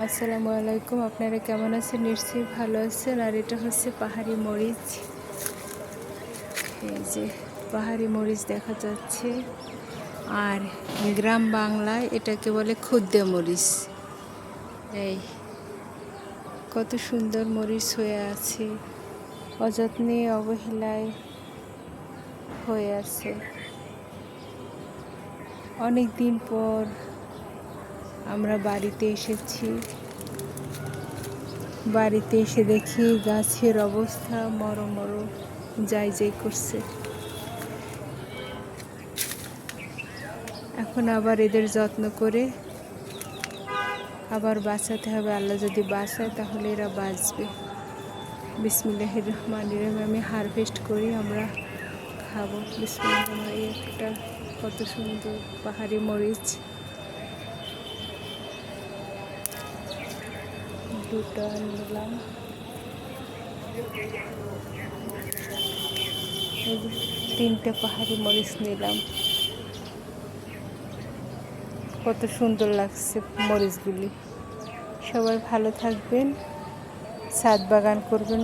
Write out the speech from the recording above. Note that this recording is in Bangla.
আসসালামু আলাইকুম। আপনারা কেমন আছেন? নিশ্চয়ই ভালো আছেন। আর এটা হচ্ছে পাহাড়ি মরিচ। এই যে পাহাড়ি মরিচ দেখা যাচ্ছে। আর গ্রাম বাংলায় এটাকে বলে খুদ্দে মরিচ। এই কত সুন্দর মরিচ হয়ে আছে, অযত্নে অবহেলায় হয়ে আছে। অনেক দিন পর আমরা বাড়িতে এসেছি। বাড়িতে এসে দেখি গাছের অবস্থা মরো যাই করছে। এখন আবার এদের যত্ন করে আবার বাঁচাতে হবে। আল্লাহ যদি বাঁচায় তাহলে এরা বাঁচবে। বিসমিল্লাহির রহমানির রহিম। আমি হারভেস্ট করি, আমরা খাবো। বিসমিল্লাহ। একটা কত সুন্দর পাহাড়ি মরিচ, দুটো নিলাম। তিনটে পাহাড়ি মরিচ নিলাম। কত সুন্দর লাগছে মরিচগুলি। সবাই ভালো থাকবেন, ছাদ বাগান করবেন।